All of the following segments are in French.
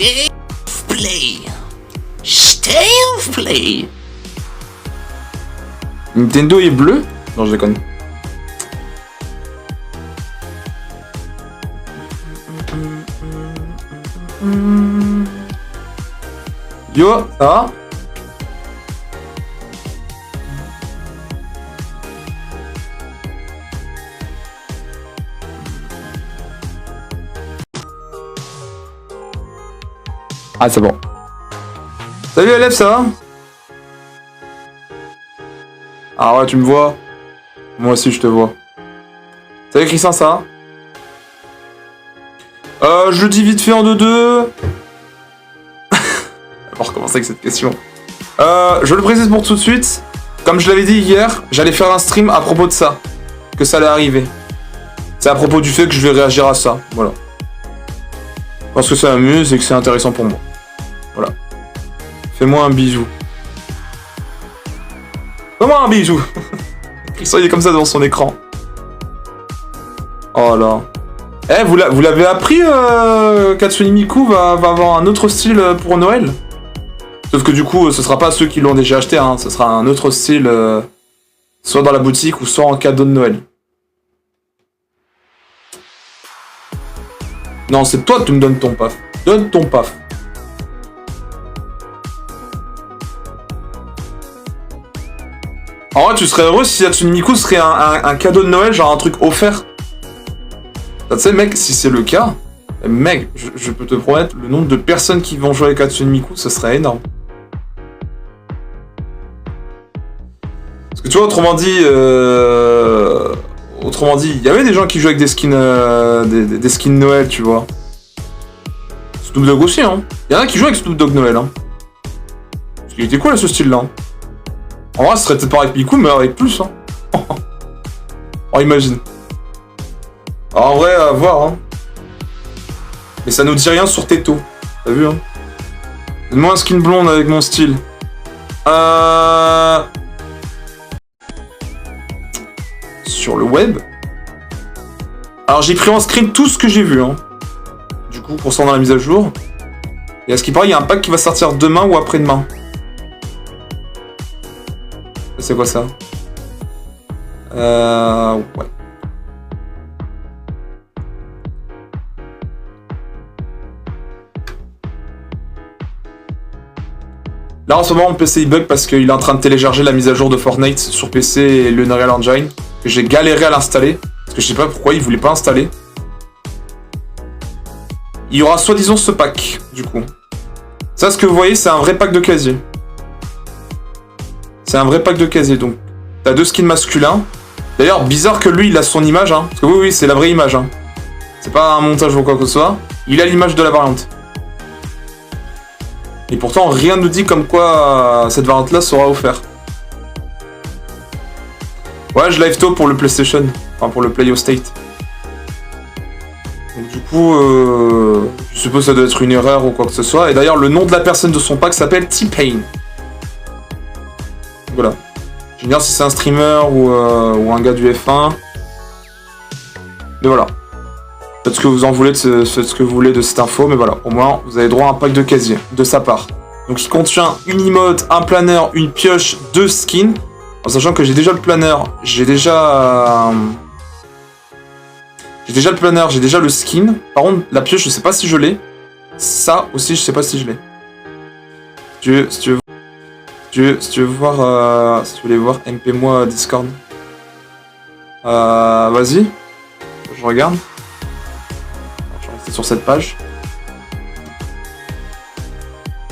State of Play. State of Play. Nintendo est bleu? Non, je déconne. Yo, ça va? Ah, c'est bon. Salut Alep, ça va? Ah ouais, tu me vois? Moi aussi, je te vois. Salut Christian, ça va? Je le dis vite fait en 2-2. On va recommencer avec cette question. Je le précise pour tout de suite. Comme je l'avais dit hier, j'allais faire un stream à propos de ça. Que ça allait arriver. C'est à propos du fait que je vais réagir à ça. Voilà. Parce que ça m'amuse et que c'est intéressant pour moi. Voilà. Fais-moi un bisou. Fais-moi un bisou. Christian, il est comme ça devant son écran. Oh là. Eh, vous l'avez appris, Katsuni Miku va avoir un autre style pour Noël. Sauf que du coup, ce sera pas ceux qui l'ont déjà acheté, hein. Ce sera un autre style, soit dans la boutique ou soit en cadeau de Noël. Non, c'est toi que tu me donnes ton paf. Donne ton paf. En vrai, tu serais heureux si Hatsune Miku serait un cadeau de Noël, genre un truc offert. Tu sais, mec, si c'est le cas, mec, je peux te promettre, le nombre de personnes qui vont jouer avec Hatsune Miku, ce serait énorme. Parce que tu vois, autrement dit, il y avait des gens qui jouaient avec des skins, des skins Noël, tu vois. Snoop Dogg aussi, hein. Il y en a qui jouent avec Snoop Dogg Noël, hein. Parce qu'il était cool, ce style-là. En vrai, ce serait peut-être pas avec Miku, mais avec plus, hein. Oh, imagine. Alors, en vrai, à voir, hein. Mais ça nous dit rien sur Teto. T'as vu, hein. Donne-moi un skin blonde avec mon style. Sur le web. Alors, j'ai pris en screen tout ce que j'ai vu, hein. Du coup, concernant la mise à jour. Et à ce qui paraît, il y a un pack qui va sortir demain ou après-demain. C'est quoi ça? Ouais. Là en ce moment mon PC il bug parce qu'il est en train de télécharger la mise à jour de Fortnite sur PC et le Unreal Engine. Que j'ai galéré à l'installer. Parce que je sais pas pourquoi il voulait pas installer. Il y aura soi-disant ce pack, du coup. Ça, ce que vous voyez, c'est un vrai pack de casier. C'est un vrai pack de casier, donc t'as deux skins masculins. D'ailleurs, bizarre que lui, il a son image, hein. Parce que oui, c'est la vraie image, hein. C'est pas un montage ou quoi que ce soit. Il a l'image de la variante. Et pourtant, rien ne nous dit comme quoi cette variante-là sera offerte. Ouais, je live tôt pour le PlayStation. Enfin, pour le Play State. Donc du coup, je suppose que ça doit être une erreur ou quoi que ce soit. Et d'ailleurs, le nom de la personne de son pack s'appelle T-Pain. Voilà. J'ignore si c'est un streamer ou un gars du F1. Mais voilà. Faites ce que vous en voulez, faites ce que vous voulez de cette info, mais voilà. Au moins, vous avez droit à un pack de casier de sa part. Donc il contient une emote, un planeur, une pioche, 2 skins. En sachant que j'ai déjà le planeur, j'ai déjà le planeur, j'ai déjà le skin. Par contre, la pioche, je sais pas si je l'ai. Ça aussi, je sais pas si je l'ai. Si tu veux voir, si tu voulais voir, MP moi Discord. Vas-y. Je regarde. Je vais rester sur cette page.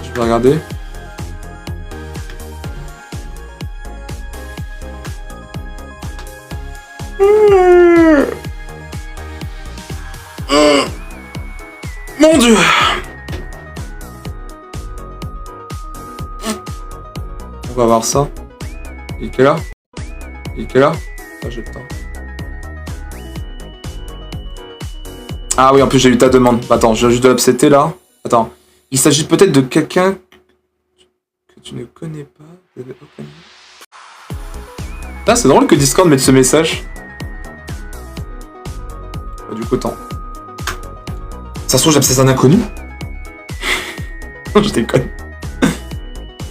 Je vais regarder. Mon Dieu. On va voir ça. Il est là. Il est là. Ah, j'ai le temps. Ah oui, en plus j'ai eu ta demande. Attends, je viens juste de l'upsetter là. Attends. Il s'agit peut-être de quelqu'un que tu ne connais pas. Ah, c'est drôle que Discord mette ce message. Du coup, attends. Ça se trouve, j'absesse un inconnu. Je déconne.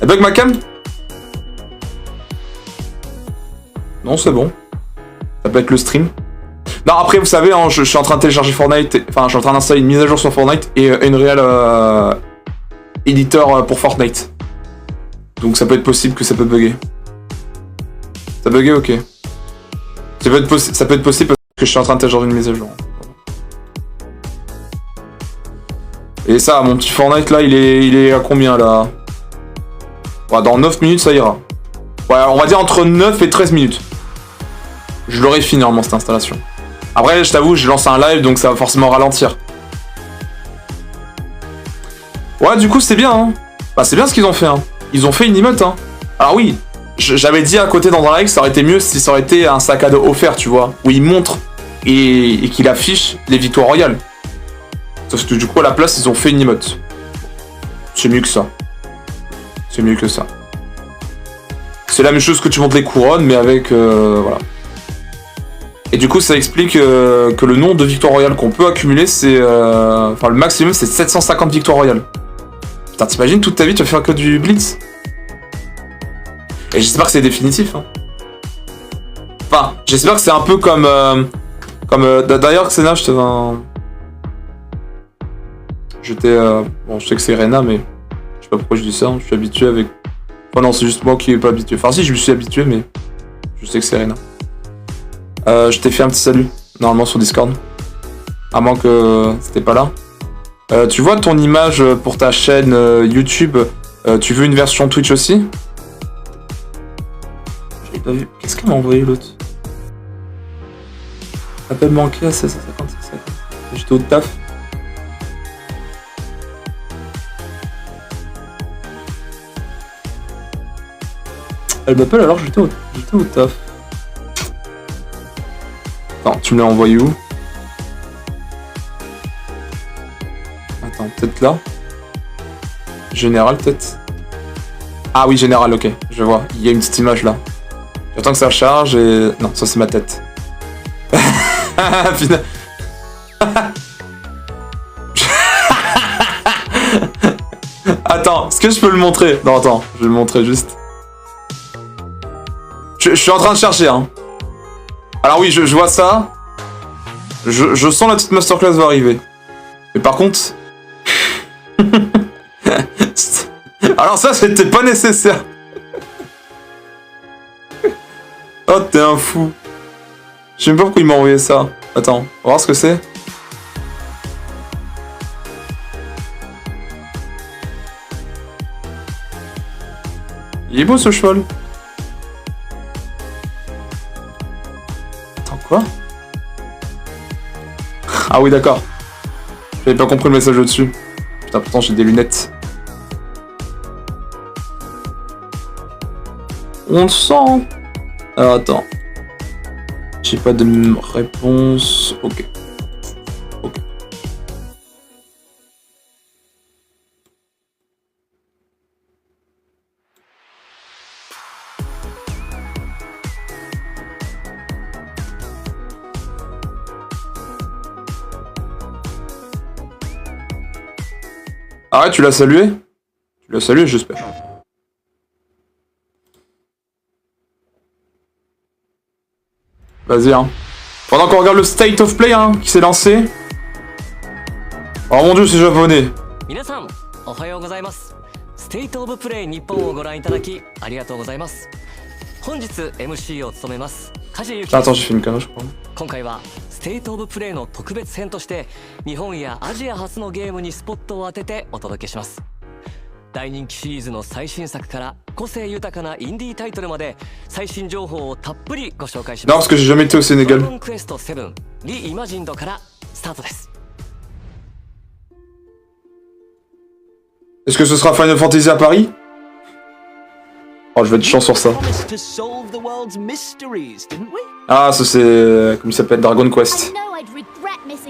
Elle bug ma cam? Non, c'est bon. Ça peut être le stream. Non, après, vous savez, hein, je suis en train de télécharger Fortnite. Enfin, je suis en train d'installer une mise à jour sur Fortnite et une réelle éditeur pour Fortnite. Donc ça peut être possible que ça peut bugger. Ça bugger, ok. Ça peut être possible parce que je suis en train de télécharger une mise à jour. Et ça, mon petit Fortnite là, il est à combien là? Ouais, dans 9 minutes, ça ira. Ouais, on va dire entre 9 et 13 minutes. Je l'aurai fini normalement cette installation. Après, je t'avoue, j'ai lancé un live donc ça va forcément ralentir. Ouais, du coup, c'est bien, hein. Bah, c'est bien ce qu'ils ont fait, hein. Ils ont fait une emote, hein. Alors oui, j'avais dit à côté dans un live, ça aurait été mieux si ça aurait été un sac à dos offert, tu vois, où il montre et qu'il affiche les victoires royales. Sauf que du coup, à la place, ils ont fait une emote. C'est mieux que ça. C'est mieux que ça. C'est la même chose que tu montes les couronnes, mais avec... voilà. Et du coup, ça explique que le nombre de victoires royales qu'on peut accumuler, c'est... Enfin, le maximum, c'est 750 victoires royales. Putain, t'imagines, toute ta vie, tu vas faire que du blitz? Et j'espère que c'est définitif, hein. Enfin, j'espère que c'est un peu comme... d'ailleurs, Xena, je bon, je sais que c'est Rena, mais... Je sais pas pourquoi je dis ça, hein. Je suis habitué avec... Enfin non, c'est juste moi qui est pas habitué. Enfin si, je me suis habitué, mais... Je sais que c'est Rena. Je t'ai fait un petit salut, normalement sur Discord. À moins que c'était pas là. Tu vois ton image pour ta chaîne YouTube, tu veux une version Twitch aussi? Je l'ai pas vu. Qu'est-ce qu'elle m'a envoyé l'autre? Appel manqué à 1650. J'étais au taf. Elle m'appelle alors j'étais au taf. Attends, tu me l'as envoyé où? Attends, peut-être là? Général, peut-être? Ah oui, général, ok, je vois. Il y a une petite image là. J'attends que ça charge et... Non, ça c'est ma tête. Putain. Attends, est-ce que je peux le montrer? Non, attends, je vais le montrer juste. Je suis en train de chercher, hein. Alors oui, je vois ça. Je sens la petite masterclass va arriver. Mais par contre... Alors ça, c'était pas nécessaire. Oh, t'es un fou. Je sais même pas pourquoi il m'a envoyé ça. Attends, on va voir ce que c'est. Il est beau ce cheval. Attends, quoi? Ah oui, d'accord. J'avais pas compris le message au-dessus. Putain, pourtant j'ai des lunettes. On le sent. Alors attends. J'ai pas de réponse. Ok. Ok. Ah ouais, tu l'as salué? Tu l'as salué, j'espère. Vas-y, hein. Pendant qu'on regarde le State of Play, hein, qui s'est lancé. Oh mon dieu, c'est japonais. State of Play 日本をご覧いただきありがとうございます。本日 MC を務めます梶裕貴。Attends, j'ai fait une connerie, je crois. 今回は State of Play の特別編として日本やアジア初のゲームにスポットを当ててお届けします。大人気シリーズの最新作から個性豊かなインディータイトルまで最新情報をたっぷりご紹介します。Non, parce que j'ai jamais été au Sénégal. Dragon Quest 7 Reimagined からスタートです。Est-ce que ce sera Final Fantasy à Paris? Oh, je vais être chiant sur ça. Ah, ça c'est... Comment il s'appelle? Dragon Quest.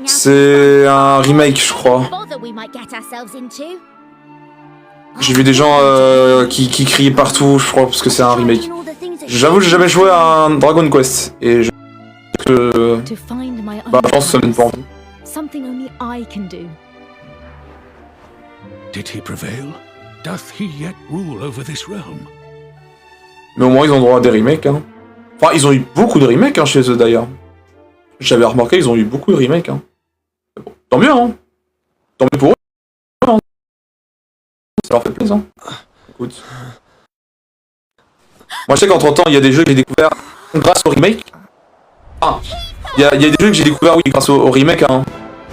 C'est un remake, je crois. J'ai vu des gens qui criaient partout, je crois, parce que c'est un remake. J'avoue, j'ai jamais joué à un Dragon Quest. Et je... Bah, je pense que ça me donne pas envie. Did he prevail? Doth he yet rule over this realm? Mais au moins, ils ont droit à des remakes, hein. Enfin, ils ont eu beaucoup de remakes, hein, chez eux, d'ailleurs. J'avais remarqué, ils ont eu beaucoup de remakes, hein. Bon, tant mieux, hein. Tant mieux pour eux, hein. Ça leur fait plaisir, hein. Écoute. Moi, je sais qu'entre-temps, il y a des jeux que j'ai découverts grâce au remake. Enfin, il y a des jeux que j'ai découverts, oui, grâce au remake, hein.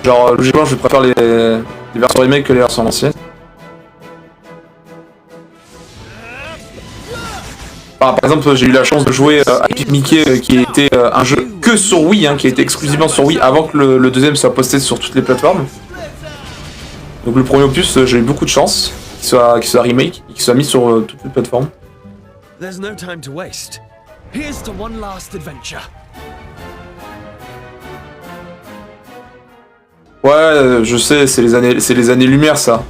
Genre, logiquement, je préfère les versions remake que les versions anciennes. Enfin, par exemple, j'ai eu la chance de jouer à Epic Mickey, qui était un jeu que sur Wii, hein, qui a été exclusivement sur Wii avant que le deuxième soit posté sur toutes les plateformes. Donc le premier opus, j'ai eu beaucoup de chance qu'il soit remake et qu'il soit mis sur toutes les plateformes. There's no time to waste. Here's to one last adventure. Ouais, je sais, c'est les années-lumière, ça.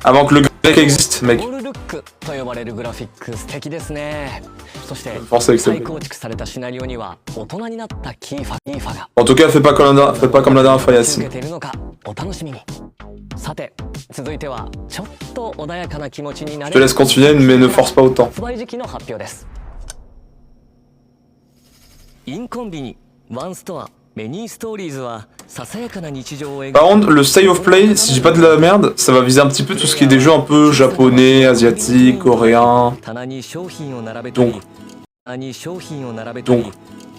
Avant que le grec existe, mec. オールルックと呼ばれるグラフィック素敵ですね。そして Force avec ça. 再構築されたシナリオには大人になったキーファが En tout cas, fais pas comme la dernière fois, 続 Yacine. けているのかお楽しみに。さて続いてはちょっと穏やかな気持ちにな Je te laisse continuer, mais ne force pas autant. 発売時期の発表です。インコンビニワンストアメニーストーリーズはささやかな日常を描く。 Par contre, le style of play, si j'ai pas de la merde, ça va viser un petit peu tout ce qui est des jeux un peu japonais, asiatiques, coréens. 棚に商品を並べたり Donc 棚に商品を並べたり Donc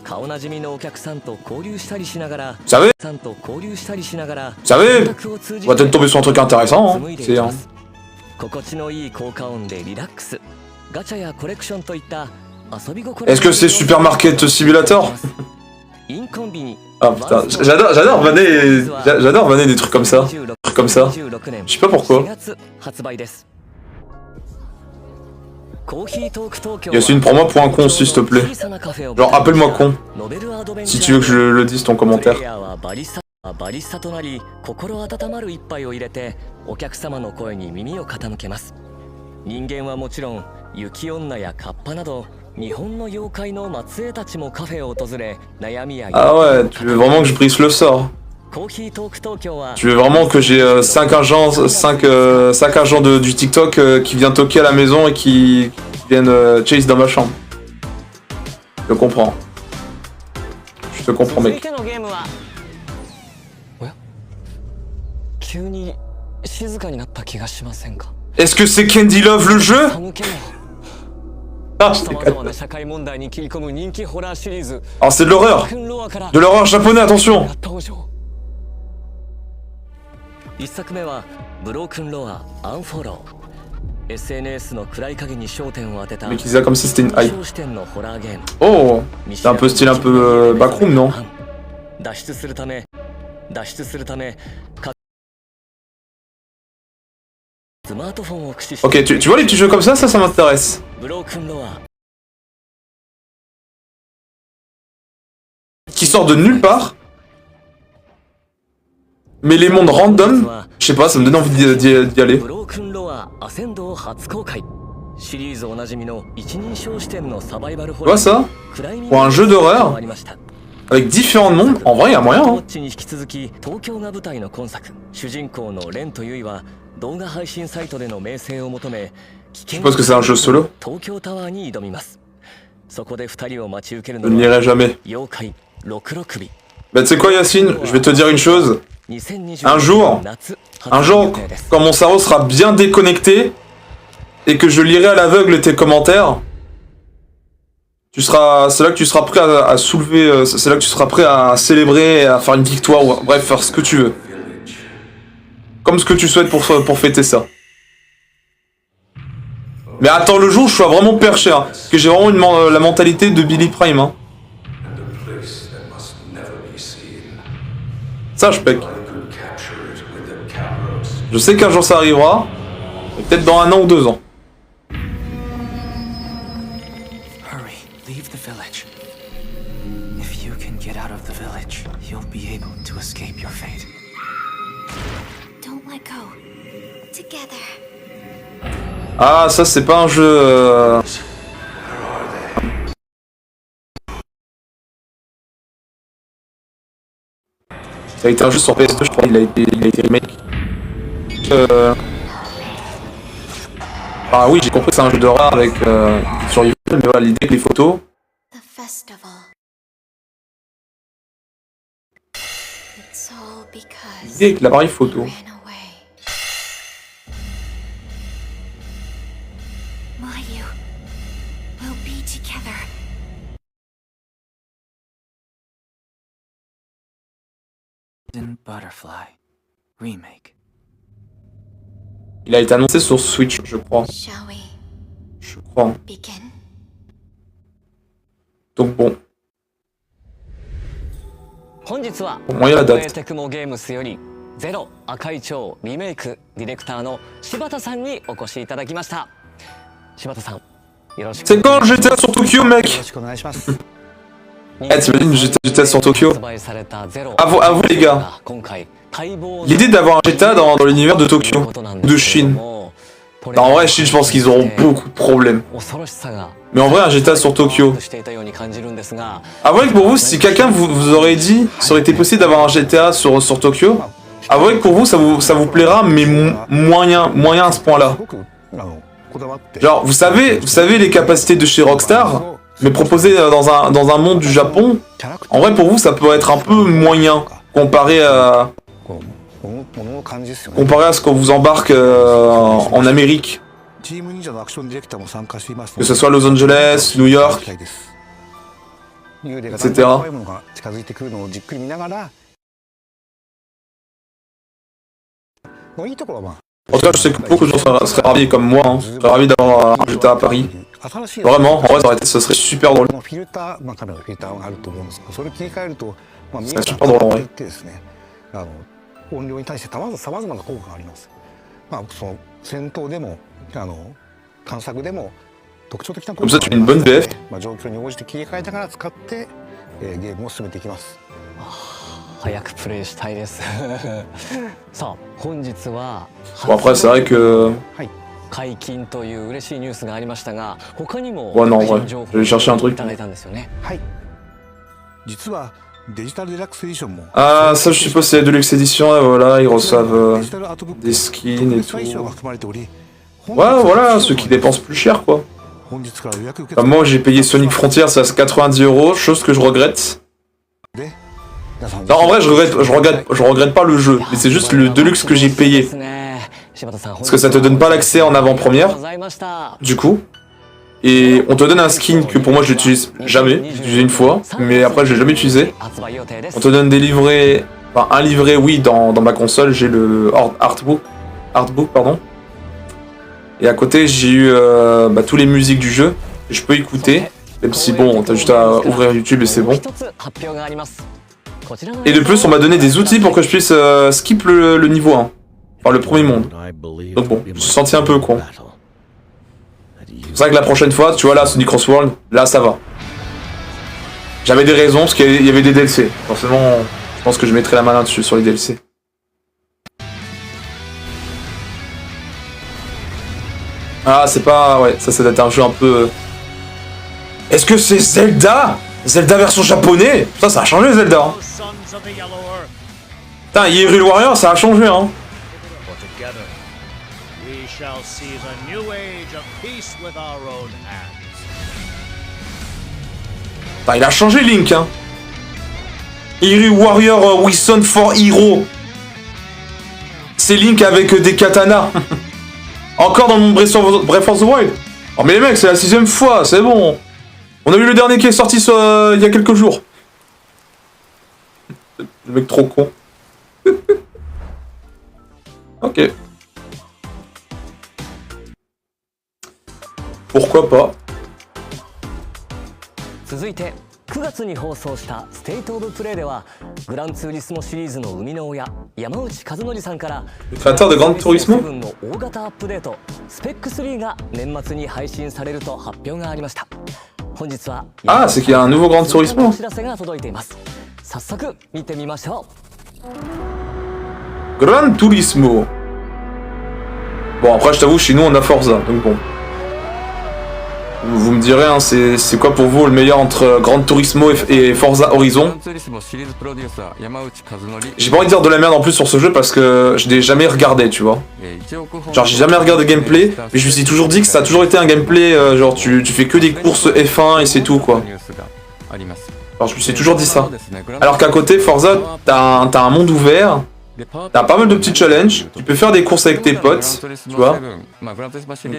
顔なじみのお客さんと交流したりしながら Vous savez, さんと交流したりしながら vous savez, 音楽を通じ on va peut-être tomber sur un truc intéressant, hein. 紡いでい C'est き hein. ます心地のいい効果音でリラックスガチャやコレクションといった遊び心 Est-ce que c'est Supermarket Simulator? インコンビニ Ah putain, j'adore vanner des trucs comme ça. Trucs comme ça. 26年 Je sais pas pourquoi. 4月発売ですコーヒートーク東京 Yacine, prends-moi pour un con, s'il te plaît. Genre, appelle-moi con. Si tu veux que je le dise ton commentaire. プレイヤーはバリスタとなり心温まる一杯を入れてお客様の声に耳を傾けます。人間はもちろん雪女やカッパなど日本の妖怪の末裔たちもカフェを訪れ悩みや Ah ouais, tu veux vraiment que je brise le sort. コーヒートーク東京は Tu veux vraiment que j'ai 5 agents du TikTok qui viennent toquer à la maison et qui viennent chase dans ma chambre. Je comprends. Je te comprends, 続い mec. てのゲームはおや急に静かになった気がしませんか Est-ce que c'est Candy Love le jeu? 寒気も Ah, je さま déconne. ざまな社会問題に切り込む人気ホラーシリーズ Alors c'est de l'horreur. クンロアから De l'horreur japonais, attention. 登場一作目はブロークンロアアンフォロー SNS の暗い影に焦点を当てた Mais qu'ils disent ça comme si c'était une hype. 小視点のホラーゲーム Oh, c'est un peu style un peu backroom, non? 脱出するためスマートフォンを駆使して Ok, tu vois les petits jeux comme ça m'intéresse. ブロークンロア Qui sortent de nulle part. Mais les mondes random, je sais pas, ça me donne envie d'y aller. ブロークンロアアセンドを初公開シリーズおなじみの一人称視点のサバイバルホ Tu ラ vois ー ça? クライミング Pour un jeu d'horreur ありました Avec différents mondes, en vrai, y a moyen, ウォ hein. ッチに引き続き東京が舞台の今作主人公のレンとユイは動画配信サイトでの名声を求め Je suppose que c'est un jeu solo. 東京タワーに挑みますそこで二人を待ち受ける Je の n'irai は jamais. 妖怪ロクロ首 Bah tu sais quoi Yacine, je vais te dire une chose. 2020 Un jour, 夏 Un jour, quand mon cerveau sera bien déconnecté et que je lirai à l'aveugle tes commentaires, c'est là que tu seras prêt à soulever, c'est là que tu seras prêt à célébrer, à faire une victoire, ou bref, faire ce que tu veux. Comme ce que tu souhaites pour fêter ça. Mais attends le jour où je sois vraiment perché, hein, parce que j'ai vraiment la mentalité de Billy Prime. Hein. Ça, je pec. Je sais qu'un jour ça arrivera, et peut-être dans 1 an ou 2 ans. Hurry, leave the village. If you can get out of the village, you'll be able to escape your fate. Don't let go. Together. Ah, ça c'est pas un jeu... Ça a été un jeu sur PS2, je crois, il a été remake. Ah oui, j'ai compris que c'est un jeu d'horreur avec survival, mais voilà, l'idée que les photos... The festival. It's all because L'idée avec l'appareil photo. ran away. Mayu, we'll be together. In Butterfly. Remake. Il a été annoncé sur Switch, je crois. Shall we Je crois. begin? Donc bon, 本日はau moins il y a la 東映 date. テクモゲームスよりゼロ赤い蝶リメイクディレクターの柴田さんにお越しいただきました。柴田さん、よろしく C'est quand le GTA sur Tokyo, mec? よろしくお願いします。 Eh, t'imagines GTA sur Tokyo? 発売されたゼロ À vous les gars. 今回待望の L'idée d'avoir un GTA dans l'univers de Tokyo, ou de Chine. Non, en vrai, Chine, je pense qu'ils auront beaucoup de problèmes. 恐ろしさが Mais en vrai, un GTA sur Tokyo. していたように感じるんですが、 Avouez que pour vous, si quelqu'un vous aurait dit, ça aurait été possible d'avoir un GTA sur Tokyo, avouez que pour vous, ça vous plaira, mais moyen à ce point-là. すごくこだわって Genre, vous savez les capacités de chez Rockstar, mais proposées dans un monde du Japon, キャラクター en vrai, pour vous, ça peut être un peu moyen comparé à こうものの感じですよね。 comparé à ce qu'on vous embarque en Amérique, チーム忍者のアクションディレクターも参加しています que ce soit Los Angeles, New York, 幽霊が etc. 怖いものが近づいてくるのをじっくり見ながら、もういいところはまあ En tout cas, je sais que beaucoup de gens seraient ravis comme moi, hein, seraient ravis d'avoir un GTA à Paris. 新しい Vraiment, en vrai, ça serait super drôle. このフィルター、まあ、カメラのフィルターがあると思うんですけど、それを切り替えると、まあ、見えそれは方が変わっていってですね、音量に対してさまざまな効果があります。まあ、その戦闘でも探索でも特徴的な効果がありますので、まあ、状況に応じて切り替えながら使って、ゲームを進めていきます。早くプレイしたいです。さあ、本日は Bon, après, c'est vrai que... はい。解禁という嬉しいニュースがありましたが、他にも Ouais, non, en vrai, 新情報 j'allais chercher un truc. いただいたんですよね。はい。実はデジタルデラックスエディションも Ah, ça, je suppose, c'est la Deluxe Edition, et voilà, ils reçoivent デジタルアートブック des skins et 特別な衣装が tout. 含まれており、 Ouais, voilà, ceux qui dépensent plus cher, quoi. 本日から予約受け Comme moi, j'ai payé Sonic Frontiers à 90 €, chose que je regrette. で、皆さん Non, en vrai, je regrette pas le jeu, mais c'est juste le Deluxe que j'ai payé. Parce que ça te donne pas l'accès en avant-première, du coup. Et on te donne un skin que pour moi je l'utilise jamais, j'ai utilisé une fois, mais après je l'ai jamais utilisé. On te donne des livrets, enfin un livret oui dans ma console, j'ai le artbook, pardon. Et à côté j'ai eu tous les musiques du jeu, que je peux écouter, même si bon, t'as juste à ouvrir YouTube et c'est bon. Et de plus on m'a donné des outils pour que je puisse skip le niveau 1, enfin le premier monde. Donc bon, je me suis senti un peu con. C'est vrai que la prochaine fois, tu vois là, Sonic Crossworld, là ça va. J'avais des raisons parce qu'il y avait des DLC. Forcément, je pense que je mettrai la main là-dessus sur les DLC. Ah, c'est pas... Ouais, ça doit être un jeu un peu... Est-ce que c'est Zelda? Zelda version japonais? Putain, ça a changé Zelda. Hein. Putain, Hyrule Warrior, ça a changé, hein. We shall see the new age of peace with our own hands. Putain, il a changé Link, hein. Hyrule Warrior Wison for Hero. C'est Link avec des katanas. Encore dans mon Breath of the Wild. Oh mais les mecs, c'est la 6ème fois, c'est bon. On a vu le dernier qui est sorti il y a quelques jours. Le mec trop con. Ok. Pourquoi pas. 続いて9月に放送したステイトオブプレイではグランツーリスモシリーズの生みの親山内和則さんから créateur de Gran Turismo 7の大型アップデートスペック3が年末に配信されると発表がありました。本日は Ah, c'est qu'il y a un nouveau Gran Turismo. お知らせが届いています。早速見てみましょう。 Gran Turismo. Bon après je t'avoue chez nous on a Forza donc bon. Vous me direz, hein, c'est quoi pour vous le meilleur entre Gran Turismo et Forza Horizon? J'ai pas envie de dire de la merde en plus sur ce jeu parce que je l'ai jamais regardé, tu vois. Genre j'ai jamais regardé gameplay, mais je me suis toujours dit que ça a toujours été un gameplay, genre tu fais que des courses F1 et c'est tout quoi. Alors je me suis toujours dit ça. Alors qu'à côté, Forza, t'as un monde ouvert, t'as pas mal de petits challenges, tu peux faire des courses avec tes potes, tu vois. Donc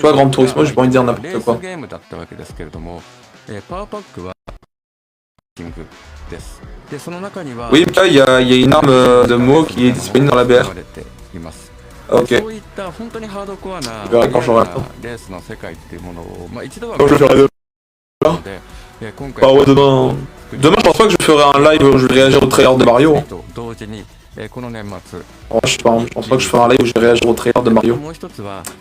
toi, Gran Turismo, j'ai pas envie de dire n'importe quoi. Oui, là, il y a une arme de Mo qui est disponible dans la BR. Ok. Je verrai quand j'aurai le temps. Quand je ferai bah ouais, demain... Demain, je pense pas que je ferai un live où je vais réagir au trailer de Mario. Oh, je sais pas, je pense pas que je ferai un live où je vais réagir au trailer de Mario. Parce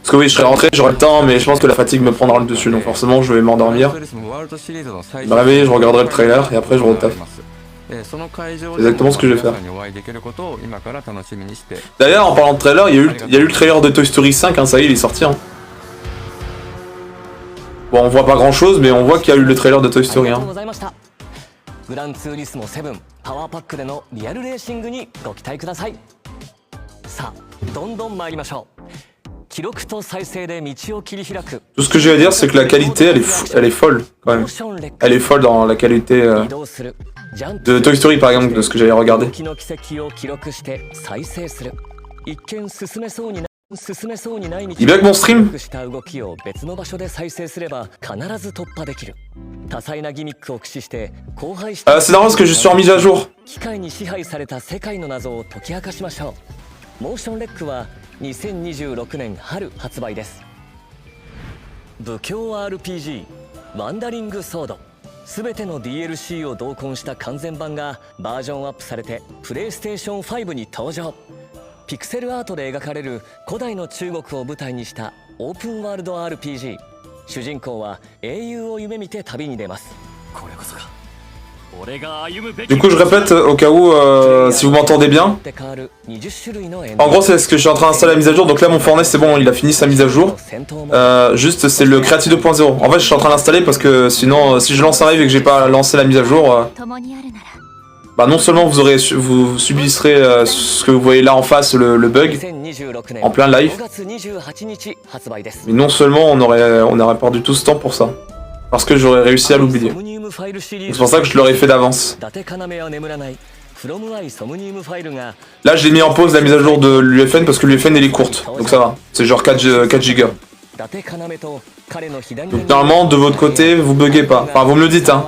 que oui, je serai rentré, j'aurai le temps, mais je pense que la fatigue me prendra le dessus, donc forcément je vais m'endormir. Je me réveiller, je regarderai le trailer, et après je retaffe. C'est exactement ce que je vais faire. D'ailleurs, en parlant de trailer, il y a eu le trailer de Toy Story 5, hein, ça y est, il est sorti. Hein. Bon, on voit pas grand chose, mais on voit qu'il y a eu le trailer de Toy Story. Hein. グランツーリスモ7パワーパックでのリアルレーシングにご期待ください。さあ、どんどん参りましょう。記録と再生で道を切り開く。Tout ce que j'ai à dire, c'est que la qualité, elle est folle quand même. Elle est folle dans la qualité de Toy Story par exemple, de ce que j'avais regardé. 時の奇跡を記録して再生する。一見進めそうにない。Il bug mon stream? C'est normal parce que je suis en mise à jour. モーションレックは2026年春発売です。武教 RPG ワンダリングソードすべての DLC を同梱した完全版がバージョンアップされてプレイステーション5に登場。ピクセルアートで描かれる古代の中国を舞台にしたオープンワールド RPG。主人公は英雄を夢見て旅に出ます。これこそか。Du coup, je répète au cas où, si vous m'entendez bien. En gros, c'est ce que je suis en train d'installer la mise à jour. Donc là, mon Fortnite, c'est bon, il a fini sa mise à jour. Juste, c'est le Creative 2.0. En fait, je suis en train d'installer parce que sinon, si je lance un live et que j'ai pas lancé la mise à jour, bah non seulement vous subisserez ce que vous voyez là en face, le bug, en plein live, mais non seulement on aurait pas du tout ce temps pour ça. Parce que j'aurais réussi à l'oublier. C'est pour ça que je l'aurais fait d'avance. Là, je l'ai mis en pause la mise à jour de l'UFN parce que l'UFN elle est courte. Donc ça va. C'est genre 4 gigas. Donc normalement, de votre côté, vous buguez pas. Enfin, vous me le dites, hein.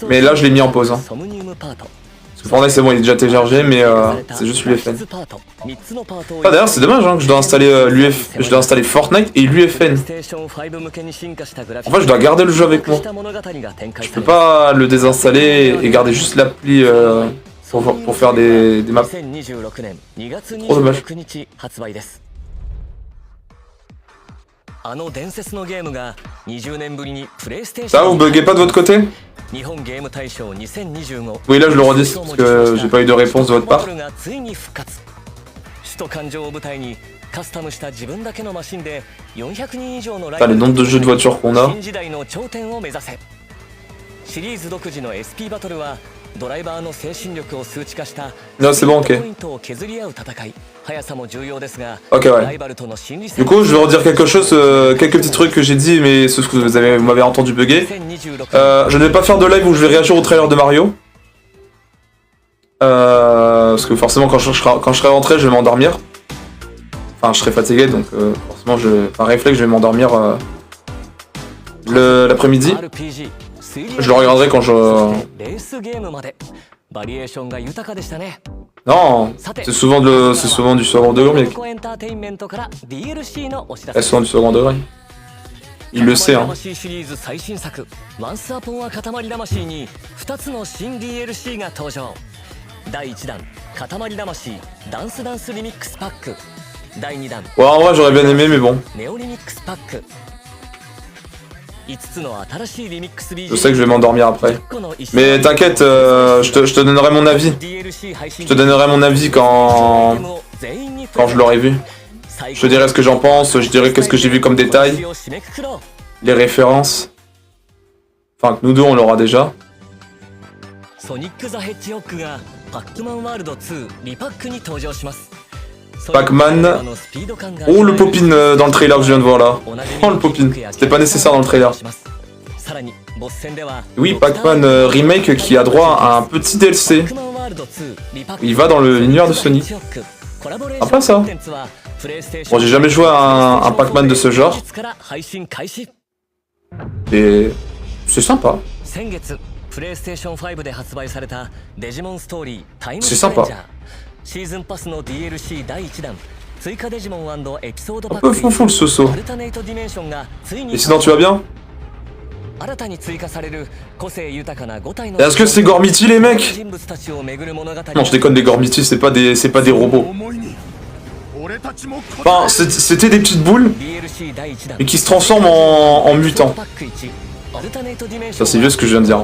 Mais là, je l'ai mis en pause. Hein. Fortnite c'est bon, il est déjà téléchargé, mais c'est juste l'UFN. Ah d'ailleurs c'est dommage hein, que je dois installer je dois installer Fortnite et l'UFN. En fait je dois garder le jeu avec moi. Je peux pas le désinstaller et garder juste l'appli pour faire des maps. Trop dommage. Ça vous buguez pas de votre côté? Oui là je le redis parce que j'ai pas eu de réponse de votre part. Pas les nombres de jeux de voitures qu'on a. Non c'est bon, ok. Ok ouais. Du coup je vais redire quelque chose, quelques petits trucs que j'ai dit mais ce que vous m'avez entendu bugger. Je ne vais pas faire de live où je vais réagir au trailer de Mario. Parce que forcément quand je serai rentré je vais m'endormir. Enfin je serai fatigué donc forcément par réflexe je vais m'endormir l'après-midi. Je le regarderai quand je... Non, c'est souvent du second degré, mec. C'est souvent du second degré. Il le sait, hein. Ouais, en vrai, j'aurais bien aimé, mais bon. Je sais que je vais m'endormir après. Mais t'inquiète, je te donnerai mon avis. Je te donnerai mon avis quand je l'aurai vu. Je te dirai ce que j'en pense, je dirai qu'est-ce que j'ai vu comme détail, les références. Enfin, que nous deux, on l'aura déjà. Pac-Man. Oh, le Popin dans le trailer que je viens de voir là. Oh, le Popin. C'était pas nécessaire dans le trailer. Oui, Pac-Man Remake qui a droit à un petit DLC. Il va dans l'univers de Sonic. Après ça. Bon, j'ai jamais joué à un Pac-Man de ce genre. Et c'est sympa. C'est sympa. Un peu foufou le Soso. Et sinon tu vas bien? Est-ce que c'est Gormiti les mecs? Non je déconne, les Gormiti c'est pas des robots. Enfin c'était des petites boules mais qui se transforment en mutants. Ça c'est vieux ce que je viens de dire.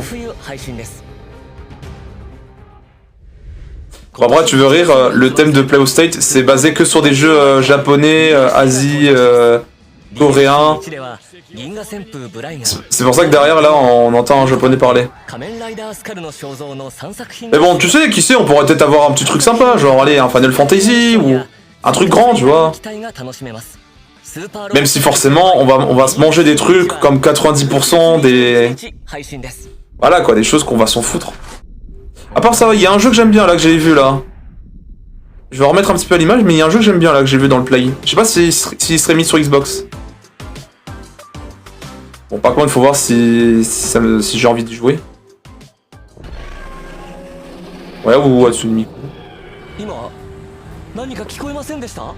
Bon, après tu veux rire, le thème de Play State c'est basé que sur des jeux japonais, Asie, coréens. C'est pour ça que derrière là on entend un japonais parler. Mais bon tu sais, qui sait, on pourrait peut-être avoir un petit truc sympa, genre allez un Final Fantasy ou un truc grand tu vois. Même si forcément on va se manger des trucs comme 90% des... Voilà quoi, des choses qu'on va s'en foutre. À part ça, il y a un jeu que j'aime bien là, que j'ai vu là. Je vais remettre un petit peu à l'image, mais il y a un jeu que j'aime bien là, que j'ai vu dans le play. Je sais pas s'il serait mis sur Xbox. Bon, par contre, il faut voir si j'ai envie d'y jouer. Ouais, ou Hatsune Miku.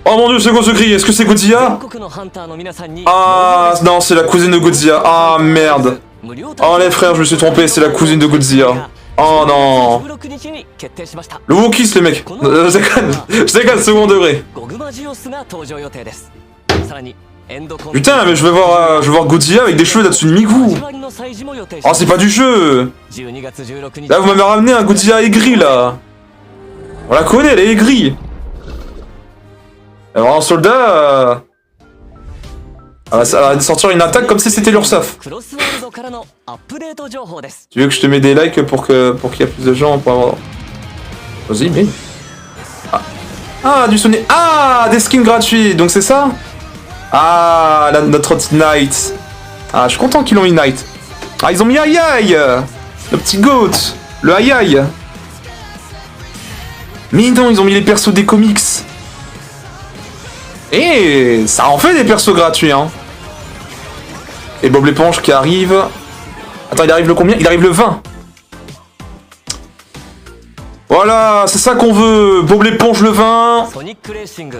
Oh mon dieu, c'est quoi ce cri? Est-ce que c'est Godzilla? Ah non, c'est la cousine de Godzilla. Ah merde. Oh les frères, je me suis trompé, c'est la cousine de Godzilla. Oh non. Le Wookiee les mecs. Je déconne, second degré. Putain, mais je vais voir Godzilla avec des cheveux d'Hatsune Miku. Oh, c'est pas du jeu. Là, vous m'avez ramené un Godzilla aigri là. On la connaît, elle est aigrie. Alors un soldat, elle va sortir une attaque comme si c'était l'URSSAF. Tu veux que je te mette des likes pour qu'il y ait plus de gens pour avoir... Vas-y, mais... Ah, du Sonic... Ah, des skins gratuits, donc c'est ça? Ah, notre Knight. Ah, je suis content qu'ils l'ont mis Knight. Ah, ils ont mis Aïe Aïe, le petit goat, le Aïe Aïe. Mais non, ils ont mis les persos des comics. Et ça en fait des persos gratuits, hein. Et Bob l'éponge qui arrive. Attends, il arrive le combien? Il arrive le 20. Voilà, c'est ça qu'on veut. Bob l'éponge le 20.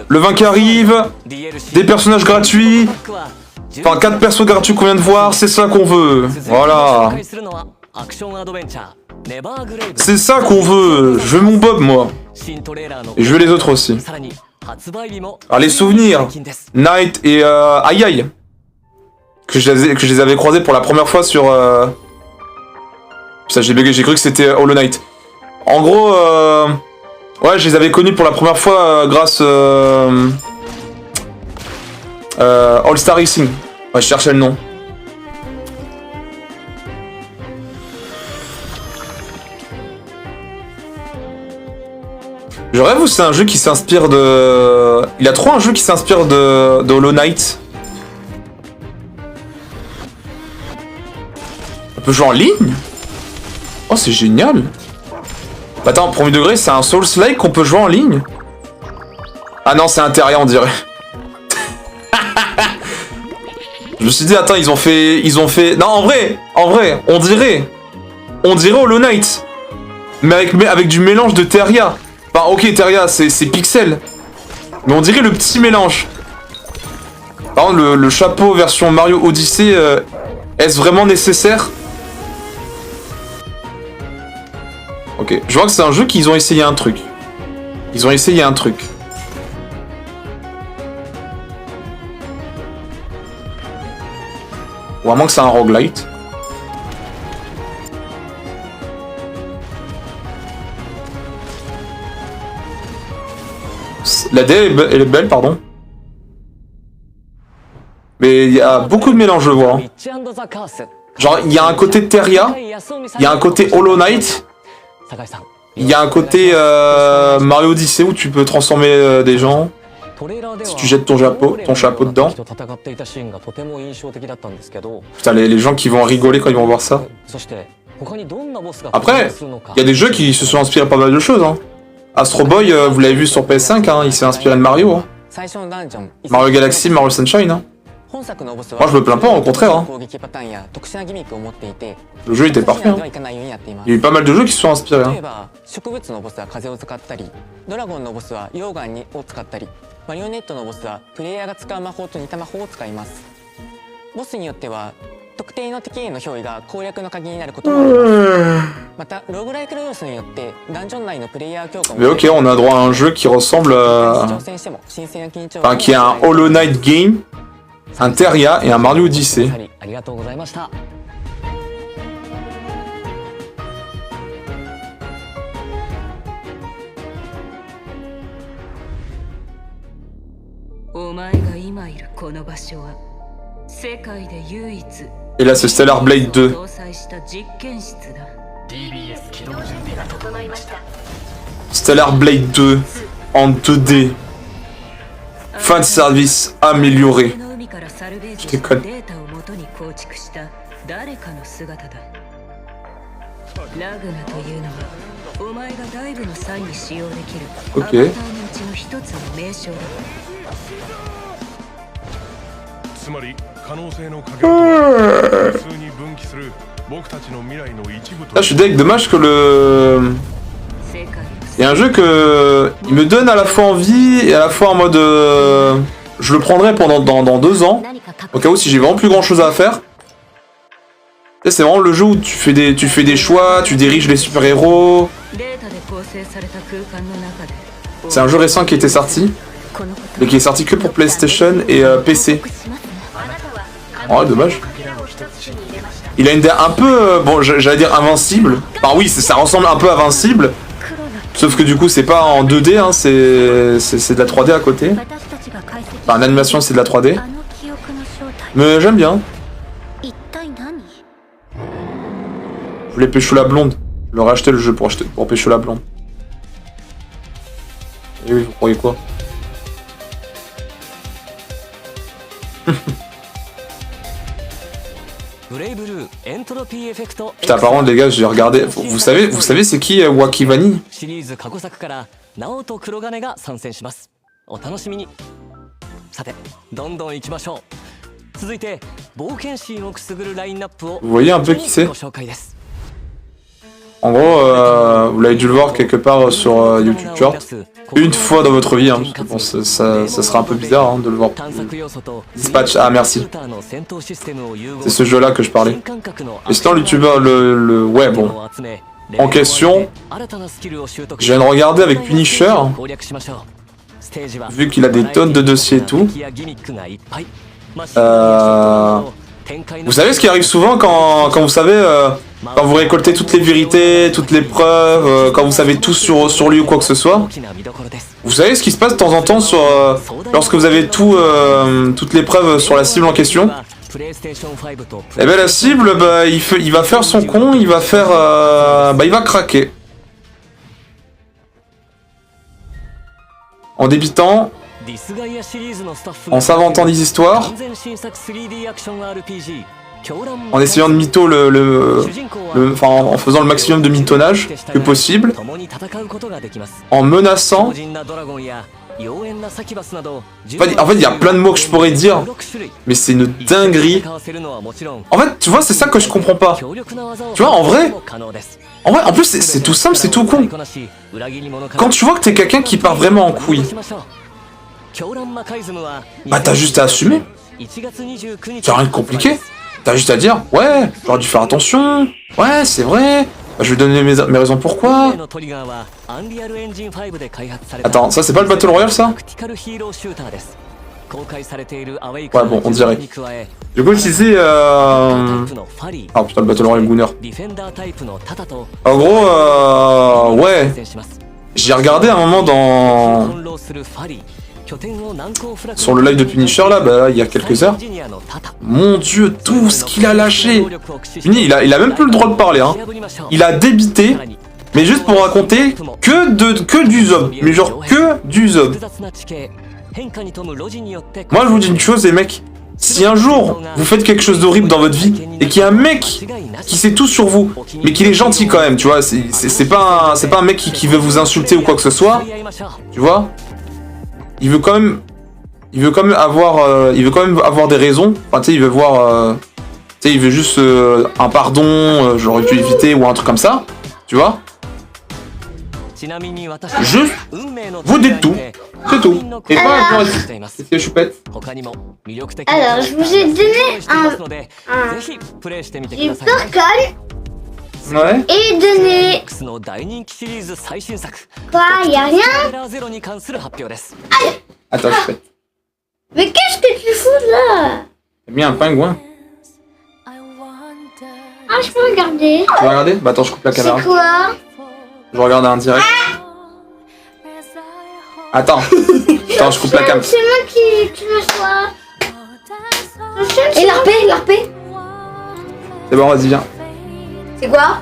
Le 20 qui arrive. Des personnages gratuits. Enfin, 4 persos gratuits qu'on vient de voir, c'est ça qu'on veut. Voilà. C'est ça qu'on veut. Je veux mon Bob, moi. Et je veux les autres aussi. Ah, les souvenirs. Knight et Aïe Aïe. Que je les avais croisés pour la première fois sur... Putain, j'ai bugué, j'ai cru que c'était Hollow Knight. En gros, ouais, je les avais connus pour la première fois grâce... All Star Racing. Ouais, je cherchais le nom. Je rêve ou c'est un jeu qui s'inspire de... Il y a trop un jeu qui s'inspire de Hollow Knight. On peut jouer en ligne? Oh, c'est génial. Bah attends, premier degré, c'est un Souls-like qu'on peut jouer en ligne? Ah non, c'est un Terraria, on dirait. Je me suis dit, attends, ils ont fait... Non, en vrai, on dirait Hollow Knight. Mais avec du mélange de Terraria. Enfin, ok, Terraria, c'est pixel. Mais on dirait le petit mélange. Par contre, le chapeau version Mario Odyssey, est-ce vraiment nécessaire? Ok, je vois que c'est un jeu qu'ils ont essayé un truc. Ils ont essayé un truc. Ou à moins que c'est un roguelite. La DA elle est belle, pardon. Il y a beaucoup de mélange, je vois. Genre, il y a un côté Terria, il y a un côté Hollow Knight, il y a un côté Mario Odyssey où tu peux transformer des gens. Si tu jettes ton chapeau dedans. Putain, les gens qui vont rigoler quand ils vont voir ça. Après, il y a des jeux qui se sont inspirés pas mal de choses. Hein. Astro Boy, vous l'avez vu sur PS5, hein, il s'est inspiré de Mario. Hein. Mario Galaxy, Mario Sunshine. Hein. Moi, je me plains pas, au contraire. Hein. Le jeu était parfait. Hein. Il y a eu pas mal de jeux qui se sont inspirés. Hein. マリオネットのボスはプレイヤーが使う魔法と似た魔法を使います。ボスによっては特定の敵への憑依が攻略の鍵になることもあります。またローグライクの要素によってダンジョン内のプレイヤー強化も。Mais ok, on a droit à un jeu qui ressemble à, enfin, qui est un Hollow Knight game, un Terria et un Mario Odyssey. ありがとうございました。 Et là, c'est Stellar Blade 2. Stellar Blade 2 en 2D. Fin de service amélioré. Je déconne. Ok. Là, je suis deg, dommage que le... Il y a un jeu que... Il me donne à la fois envie et à la fois en mode... Je le prendrai pendant dans 2 ans. Au cas où si j'ai vraiment plus grand chose à faire. C'est vraiment le jeu où tu fais des choix, tu diriges les super-héros. C'est un jeu récent qui était sorti. Mais qui est sorti que pour PlayStation et PC. Oh, dommage. Il a une DA un peu, bon, j'allais dire invincible. Enfin oui, ça ressemble un peu à Invincible. Sauf que du coup, c'est pas en 2D, hein, c'est de la 3D à côté. Enfin, l'animation, c'est de la 3D. Mais j'aime bien. Je voulais pécho la blonde. Je leur ai acheté le jeu pour pécho la blonde. Et oui, vous croyez quoi? Putain, par contre, les gars, j'ai regardé. Vous savez c'est qui Wakivani? Vous voyez un peu qui c'est? En gros, vous l'avez dû le voir quelque part sur YouTube Short. Une fois dans votre vie, hein, parce que bon, ça sera un peu bizarre hein, de le voir. Dispatch, ah merci. C'est ce jeu-là que je parlais. Et sinon, le youtubeur, ouais, bon. En question, je viens de regarder avec Punisher, vu qu'il a des tonnes de dossiers et tout. Vous savez ce qui arrive souvent quand vous savez, quand vous récoltez toutes les vérités, toutes les preuves, quand vous savez tout sur lui ou quoi que ce soit. Vous savez ce qui se passe de temps en temps lorsque vous avez toutes les preuves sur la cible en question. Et ben la cible, bah, il va faire son con, il va craquer. En débitant, en s'inventant des histoires, en essayant de mytho enfin, en faisant le maximum de mythonnage que possible, en menaçant. En fait, il y a plein de mots que je pourrais dire, mais c'est une dinguerie. En fait, tu vois, c'est ça que je comprends pas. Tu vois, en vrai, en plus, c'est tout simple, c'est tout con. Quand tu vois que t'es quelqu'un qui part vraiment en couille, bah t'as juste à assumer. C'est rien de compliqué. T'as juste à dire, ouais, j'aurais dû faire attention. Ouais, c'est vrai. Bah, je vais donner mes raisons pourquoi. Attends, ça c'est pas le Battle Royale ça? Ouais bon, on dirait. Du coup, utiliser ah putain, le Battle Royale Gunner. En gros, ouais. J'ai regardé un moment Sur le live de Punisher, là, bah, il y a quelques heures. Mon dieu, tout ce qu'il a lâché. Fini, il a même plus le droit de parler, hein. Il a débité, mais juste pour raconter que du zob. Mais genre que du zob. Moi, je vous dis une chose, les mecs. Si un jour, vous faites quelque chose d'horrible dans votre vie, et qu'il y a un mec qui sait tout sur vous, mais qu'il est gentil quand même, tu vois, c'est pas un mec qui veut vous insulter ou quoi que ce soit, tu vois, il veut quand même avoir des raisons, enfin, tu sais, il veut voir, tu sais, il veut juste un pardon, j'aurais pu éviter, ou un truc comme ça, tu vois. Juste, vous dites tout, c'est tout. Et pas un genre c'est choupette. Alors, je vous ai donné du Purple. Ouais. Et donné... Quoi, y'a rien? Attends, choupette. Mais qu'est-ce que tu fous là? J'ai mis un pingouin. Ah, je peux regarder. Tu vas regarder? Bah attends, je coupe la caméra. C'est quoi? Je regarde un direct. Attends, je coupe la cam. C'est moi qui m'assois. Et l'RP? C'est bon, vas-y, viens. C'est quoi?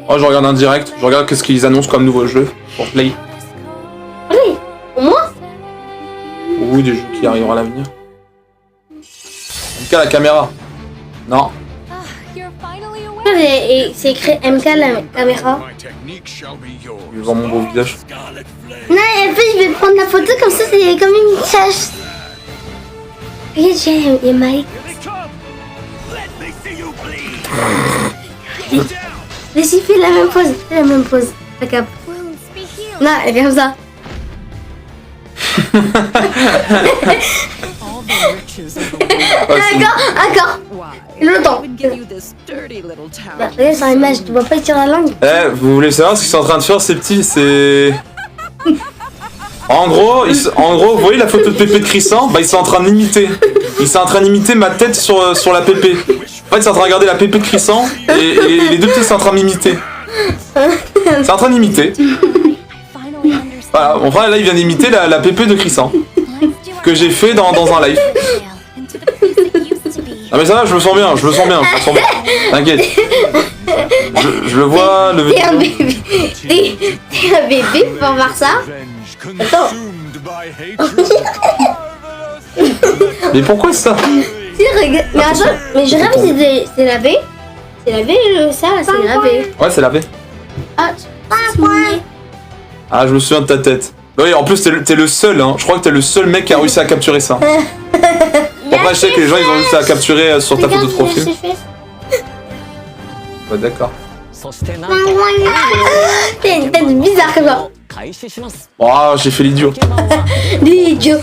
Oh, je regarde un direct. Je regarde qu'est-ce qu'ils annoncent comme nouveau jeu pour Play. Oui, pour moi? Oui, des jeux qui arriveront à l'avenir. En tout cas, la caméra. Non. Et c'est écrit MK la caméra. Je vais voir mon beau visage. Non, et après je vais prendre la photo comme ça, c'est comme une tâche. Regarde, il y a Mike. Vas-y, fais la même pose, la cape. Non, elle est comme ça. Encore. Longtemps. Regarde sur l'image, tu vois pas sur la langue. Eh, vous voulez savoir ce qu'ils sont en train de faire, ces petits? C'est... En gros, vous voyez la photo de Pépé de Crissan? Bah, ils sont en train d'imiter. Ils sont en train d'imiter ma tête sur la Pépé. En fait, ils sont en train de regarder la Pépé de Crissan et les deux petits sont en train d'imiter. C'est en train d'imiter. Voilà, enfin là, il vient d'imiter la Pépé de Crissan. Que j'ai fait dans un live. Ah mais ça va, je me sens bien. T'inquiète. Je le vois, le... T'es un bébé. T'es un bébé pour voir ça? Attends. Mais pourquoi ça? Si, regarde. Mais attends, mais je rêve c'est lavé. C'est lavé, ça, c'est lavé. Ouais, c'est lavé. Ah, Ah, je me souviens de ta tête. Bah oui, en plus, t'es le seul, hein. Je crois que t'es le seul mec qui a réussi à capturer ça. Pourquoi je sais que les gens, ils ont réussi à capturer sur ta photo de profil. Ouais, d'accord. T'as une tête bizarre comme ça. Oh, j'ai fait l'idiot. L'idiot.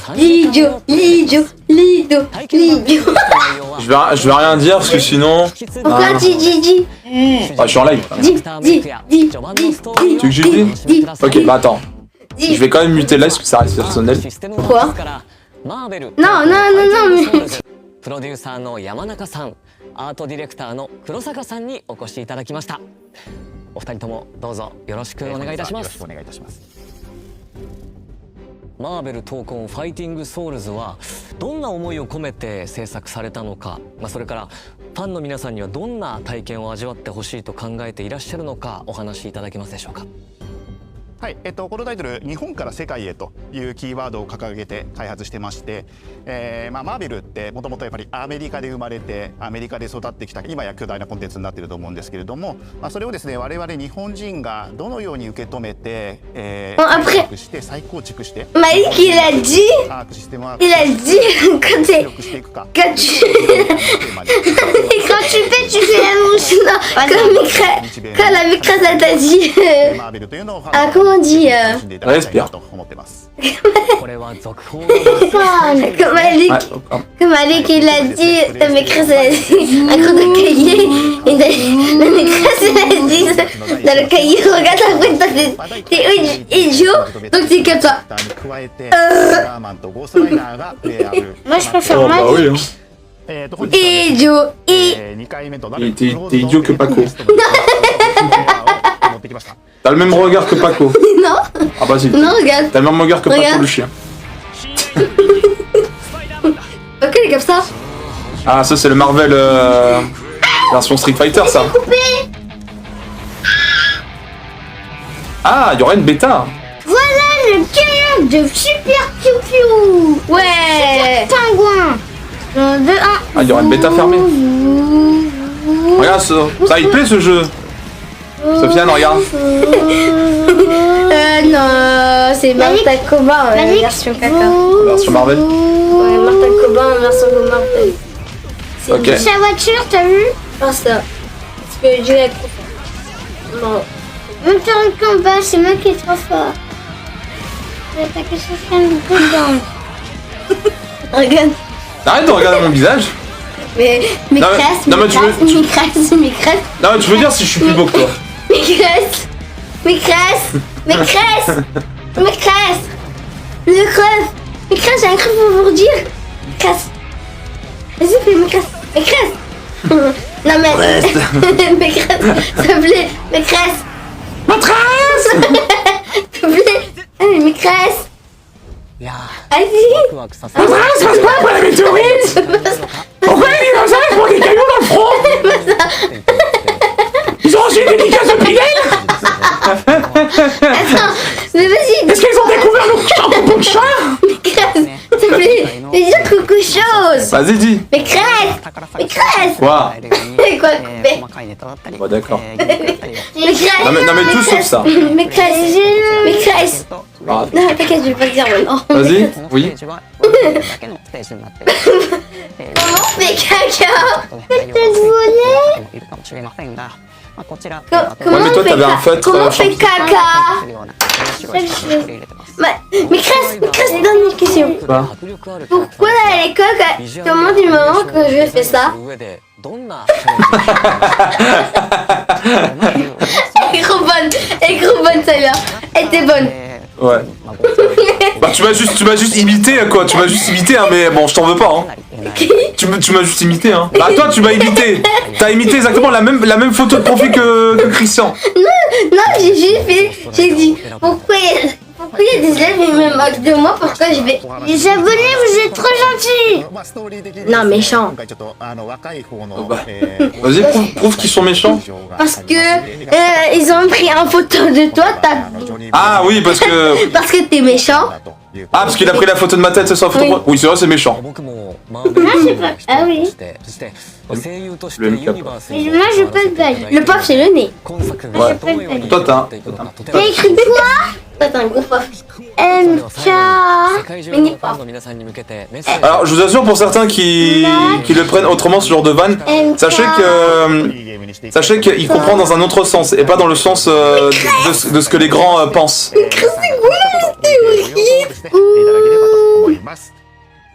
Je vais rien dire parce que sinon... Pourquoi tu dis? Ah, je suis en live. Dis. Tu veux que je dise? Ok, bah attends. Je vais quand même muter le live parce que ça reste personnel. Pourquoi? Non, mais... プロデューサーの山中さん、アートディレクターの黒坂さんにお越しいただきました。お二人ともどうぞよろしくお願いいたします。よろしくお願いいたします。マーベル闘魂ファイティングソウルズはどんな思いを込めて制作されたのか、それからファンの皆さんにはどんな体験を味わってほしいと考えていらっしゃるのかお話しいただけますでしょうか。はい、このタイトル「日本から世界へ」というキーワードを掲げて開発してまして、マーベルってもともとやっぱりアメリカで生まれてアメリカで育ってきた今や巨大なコンテンツになっていると思うんですけれども、それをですね我々日本人がどのように受け止めて再構築してMalik il a dit quand tu fais la mouche là quand la micrase elle t'a dit comment on dit Respire. Comme Malik il a dit la micrase elle a dit un gros de cahier et la micrase elle a dit dans le cahier regarde après t'es idiot donc t'es comme ça. Moi je préfère Malik. Idiot. T'es idiot que Paco. T'as le même regard que Paco. Non. Ah bah si. Non, regarde. T'as le même regard que Paco le chien. Ok, il est comme ça. Ah, ça, c'est le Marvel version Street Fighter, ça. Ah, il y aurait une bêta. Voilà le cœur de Super Piu Piu. Ouais. Super Pingouin. 2, 1. Ah, il y aura une bêta fermée. Regarde ça. Ça, il te plaît ce jeu? Sofiane, regarde. Non, c'est Martin Cobain version caca. Version Marvel. Ouais, Martin Cobain version Marvel. C'est Ok. sa voiture, t'as vu? Ah, ça. Parce que le jeu est trop fort. Non. Même faire un combat, c'est moi qui est trop fort. Je vais attaquer Sofiane dedans. Regarde. Arrête de regarder mon visage. Mais Non, cresse, non, mais tu veux- tu- cresse. Non, mais tu veux dire si je suis plus beau que toi? Mais cresse. Le crève. Le crève, j'ai un crève pour vous dire. Cresse. Vas-y, fais me cresse. Mais cresse. Non mais. Mais cresse, s'il te plaît. Mais cresse. S'il te plaît. Allez, mais cresse. Allez. Ça se passe quoi après la météorite? Pourquoi les dinosaures ils font des cailloux dans le front? Ils ont reçu une dédicace de Pinel? Attends, mais vas-y. Est-ce qu'ils ont découvert le coucou de chat? Mais cresse. S'il te plaît. Mais dis quelque chose. Vas-y, dis. Mais cresse. Mais cresse. Quoi? Mais quoi couper? Bon, d'accord. Mais cresse. Non, mais tout sauf ça. Mais cresse. Mais cresse. Ah, Non, t'inquiète, je vais pas le dire maintenant. Vas-y, oui. Comment on fait caca? Peut-être voler? Ouais, mais toi, t'avais un feutre. Comment on fait caca? Mais cresse, donne une question. Quoi? Pourquoi à l'école, tout le monde du moment que je fais ça? Elle est trop bonne, celle-là. Elle était bonne. Ouais. Bah, tu m'as juste imité, quoi. Tu m'as juste imité, hein, mais bon, je t'en veux pas, hein. Tu m'as juste imité, hein. Bah, toi, tu m'as imité. T'as imité exactement la même photo de profil que Christian. Non, j'ai juste fait, j'ai dit, pourquoi il y a des élèves qui me moquent de moi, pourquoi je vais... Les abonnés, vous êtes trop gentils. Non, méchant. Vas-y, prouve qu'ils sont méchants. Parce que ils ont pris un photo de toi, Ah oui, parce que... parce que t'es méchant. Ah, parce qu'il a pris la photo de ma tête, c'est ça, photo. Oui. Oui, c'est vrai, c'est méchant. Moi, j'ai pas... Ah oui. Le MK. Mais moi, je peux le bail. Le paf, c'est le nez. Ouais. Toi, t'as T'as écrit quoi? Toi, t'as un gros paf. MK. Mini paf. Alors, je vous assure, pour certains qui le prennent autrement, ce genre de vanne, sachez qu'il comprend dans un autre sens, et pas dans le sens de ce que les grands pensent.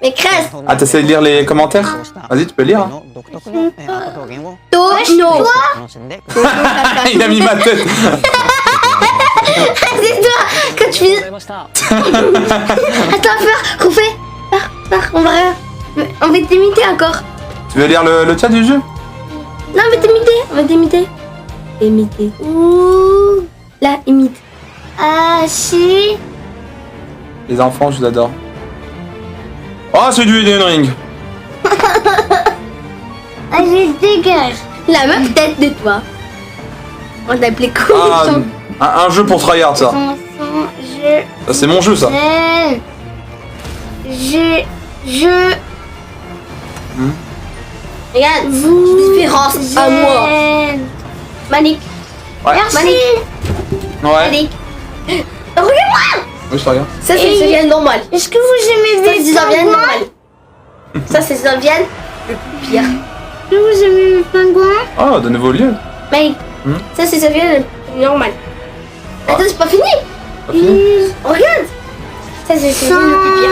Mais cresse. Ah, t'essaies de lire les commentaires? Vas-y, tu peux lire. Hein. No. Il a mis ma tête. C'est toi. Quand tu finis... Attends, refais. On va t'imiter encore. Tu veux lire le chat du jeu? Non, on va t'imiter. Imiter. Ouh. Là, imite. Ah, si. Les enfants, je vous adore. Oh, c'est du Elden Ring. Ah, je dégage. La même tête de toi. On t'a appelé Ah, un jeu pour tryhard, ça. Ça, c'est mon jeu, ça. Regarde, différence à moi. Malik. Ouais. Merci. Malik. Ouais. Malik. Regarde-moi. Oui, je te regarde. Ça, c'est Sofiane normal. Est-ce que vous aimez les Sofiane normal? Ça, c'est Sofiane le plus pire. Est-ce que vous aimez les pingouins? Oh, de nouveau lieu. Malik. Ça, c'est Sofiane le normal. Attends, c'est pas fini. Pas fini. Regarde. Ça, c'est Sofiane le plus pire.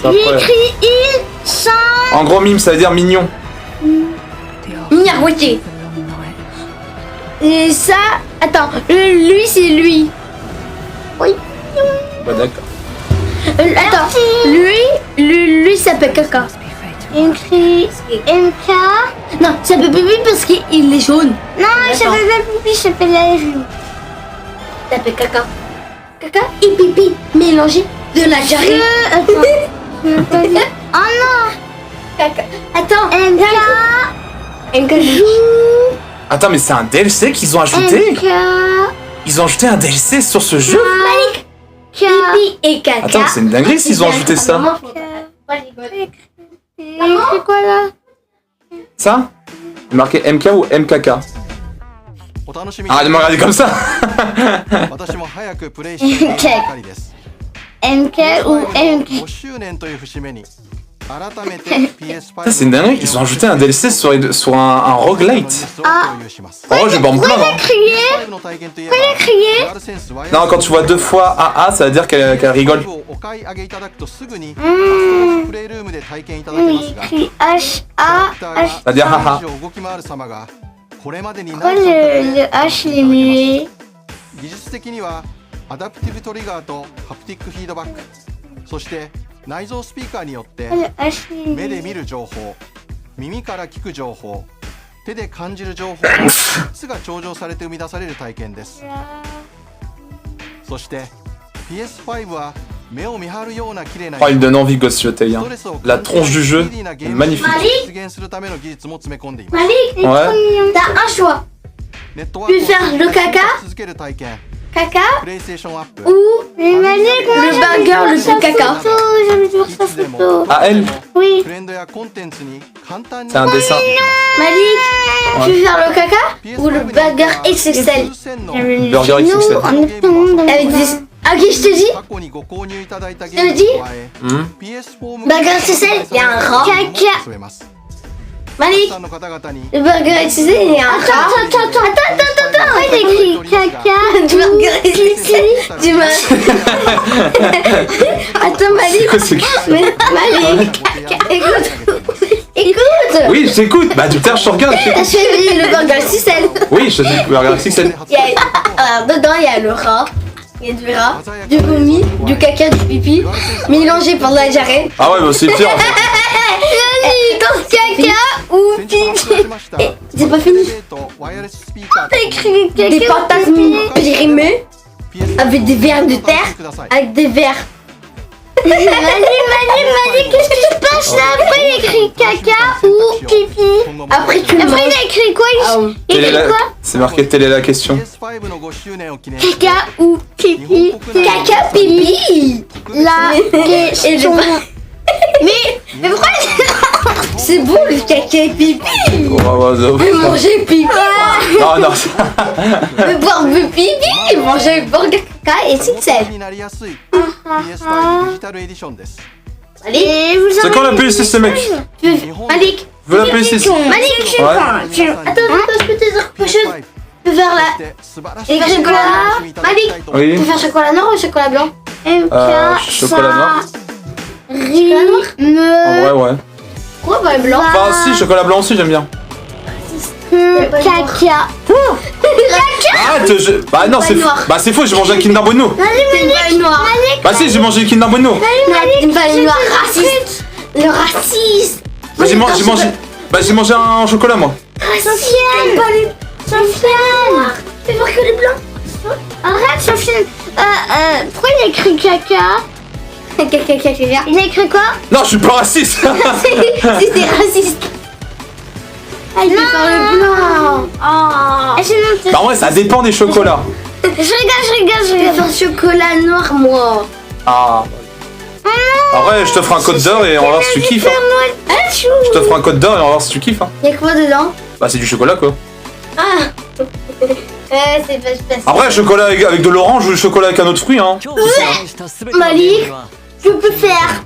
J'ai écrit il sans... En gros, mime, ça veut dire mignon. Mignarouté. Et ça... Attends, lui, c'est lui. Oui. Bah, d'accord. Attends, lui s'appelle Caca. Écrit MK. Non, ça s'appelle Pipi parce qu'il est jaune. Non, il s'appelle pas Pipi, il s'appelle Aérien. Tapez caca. Caca et pipi mélangés de la diarrhée. Attends. Oh non. Caca. Attends. MK joue. Attends, mais c'est un DLC qu'ils ont ajouté? Ils ont ajouté un DLC sur ce jeu? Malik. Pipi et caca. Attends, c'est une dinguerie s'ils ont ajouté ça. C'est quoi là? Ça? C'est marqué MK ou MKK? Arrête de me regarder comme ça. MK ou MK? Ça, c'est une dinguerie, ils ont ajouté un DLC sur un roguelite. Ah. Oh, je vais pas me plaindre. Pourquoi il a crié? Non, quand tu vois 2 fois AA, ça veut dire qu'elle rigole. Il écrit H-A-H. Ça veut dire haha. Pourquoi le H il est muet? 技術的にはアダプティブトリガーとハプティックフィードバック、そして内蔵スピーカーによって目で見る情報、耳から聞く情報、手で感じる情報の3つが調整されて生み出される体験です。そして PS5 は目を見張るような綺麗な Oh, il donne envie, Ghost Yotei. Hein. La tronche du jeu, est magnifique. Malik, ouais. T'as un choix. Tu peux faire le caca ou le burger le plus caca. Ah, elle? Oui. C'est un dessin. Malik, tu veux faire le caca ou le burger XXL? Burger XXL. Avec des... Ok, je te dis. Je te dis. Burger XXL, il y a un rat. Caca. Malik, le burger XXL, il y a un rat. Attends. Pourquoi il écrit caca? Du burger XXL. Du Attends, Malik. Malik. Écoute. Oui, je t'écoute. Bah, du terre, je te regarde. T'as choisi le burger XXL. Oui, je choisis le burger XXL. Alors, dedans, il y a le rat. Il y a du rat, du vomi, du caca, du pipi, mélangé pendant la diarrhée. Ah ouais, bah c'est pire en fait. Ton caca ou pipi. Et c'est pas fini. T'as écrit caca. Des fantasmes périmés avec des vers de terre, avec des vers. Malik, qu'est-ce qui se passe là? Après il écrit caca ou pipi. Après tu le Après il a écrit quoi? Il écrit quoi? C'est marqué telle est la question. Caca ou pipi? Caca pipi. La question. Mais pourquoi? C'est bon le caca et pipi. Mais manger pipi. Non. Mais boire du pipi. Manger burger caca et XXL. C'est quand la PS6 ce mec? Malik. Veux la PS6? Malik. Attends, je peux te dire quelque chose. Tu peux faire la... Et chocolat. Malik. Oui. Tu peux faire chocolat noir ou chocolat blanc? Chocolat noir. En vrai, ouais. Pourquoi pas blanc? Enfin, si, chocolat blanc aussi, j'aime bien. Caca. Arrête, bah non, c'est faux. Bah c'est faux, j'ai mangé un Kinder Bueno. Malik. Noir. Bah si, j'ai mangé un Kinder Bueno. Une vanille noire raciste. Le raciste. Bah j'ai mangé un chocolat moi. Sofiane. Fais voir que les blancs. Arrête Sofiane. Pourquoi il a écrit caca? Caca. Il a écrit quoi? Non, je suis pas raciste. C'était raciste. Ah, il peut faire le blanc. Bah ouais, ça dépend des chocolats. Je regarde. Je vais faire chocolat noir, moi. Ah. Après, je te ferai un code d'or et on va voir si tu kiffes. Hein. Je te ferai un code d'or et on va voir si tu kiffes. Hein. Y'a quoi dedans? Bah c'est du chocolat quoi. Ah. C'est pas facile. Après, chocolat avec de l'orange ou chocolat avec un autre fruit. Hein. Malik, je peux faire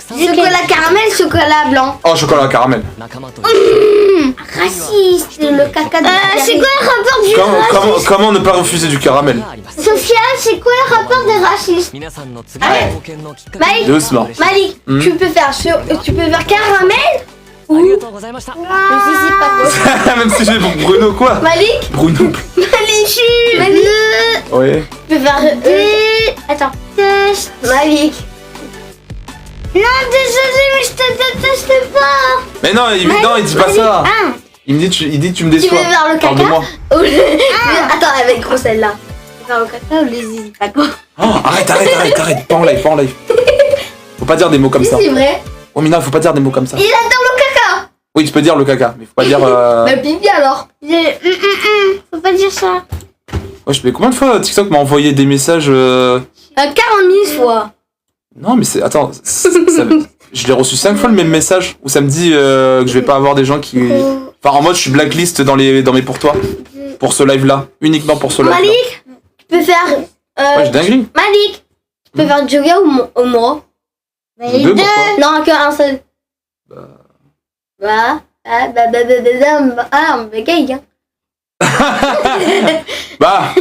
chocolat caramel, chocolat blanc. Oh, chocolat caramel. Raciste, le caca de c'est quoi le rapport du racisme? Comment ne pas refuser du caramel? Sofiane, c'est quoi le rapport des racistes? Malik, doucement. Malik, tu peux faire caramel ou... Je sais pas quoi. Même si j'ai Bruno quoi? Malik. Bruno. Malik. Oui. Tu peux faire... Attends. Malik. Non, désolé, mais je te déteste pas. Mais non, il dit pas ça. Il dit tu me déçois. Tu veux faire le caca? Parle de moi. Attends, avec gros celle-là. Dans le caca ou les zizi, pas quoi. Oh, arrête. Pas en live. Faut pas dire des mots comme ça. C'est vrai. Oh Mina, faut pas dire des mots comme ça. Il adore le caca. Oui, tu peux dire le caca, mais faut pas dire... Bah pipi alors. Faut pas dire ça. Ouais, mais combien de fois TikTok m'a envoyé des messages 40 000 fois. Non, mais c'est... Attends, je l'ai reçu 5 fois le même message, où ça me dit que je vais pas avoir des gens qui... Enfin, en mode, je suis blacklist dans mes pour-toi. Pour ce live-là. Uniquement pour ce live-là. Malik, tu peux faire... Ouais, j'ai dinguerie. Malik, tu peux faire Joga ou moi? Les deux, pourquoi? Non, qu'un seul. On bégaye, hein. Bah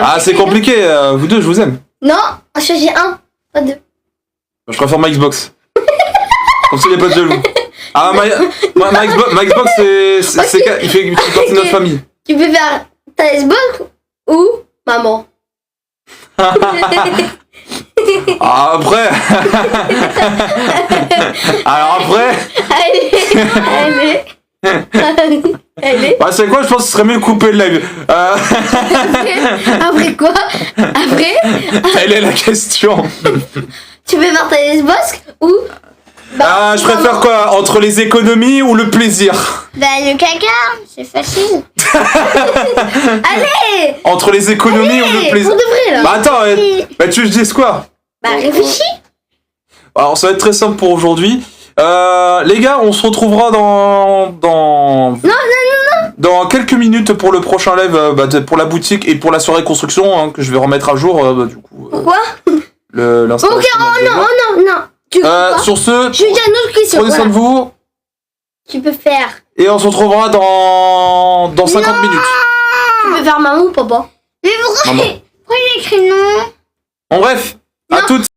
ah, c'est compliqué, vous deux, je vous aime. Non, on choisit un, pas deux. Je préfère ma Xbox. Comme ça, il n'y a pas de jaloux. Ah, ma Xbox, c'est il fait partie de notre famille. Tu peux faire ta Xbox ou maman. Ah, après. Alors après. Allez. Bah, c'est quoi, je pense que ce serait mieux de couper le live. Après quoi? Après Elle est la question. Tu peux faire ta Xbox ou... je préfère quoi? Entre les économies ou le plaisir? Bah le caca, c'est facile. Allez. Entre les économies ou le plaisir? Pour de vrai là. Bah attends, bah tu veux que je dise quoi? Bah réfléchis. Alors ça va être très simple pour aujourd'hui. Les gars, on se retrouvera dans quelques minutes pour le prochain live, pour la boutique et pour la soirée construction, hein, que je vais remettre à jour, du coup. Pourquoi? L'installation. Ok, oh non. Sur ce, je vais dire une autre question. prenez soin de vous. Tu peux faire. Et on se retrouvera dans 50 minutes. Tu peux faire maman ou papa? Mais pourquoi Maman. il écrit non? En bref, à toutes.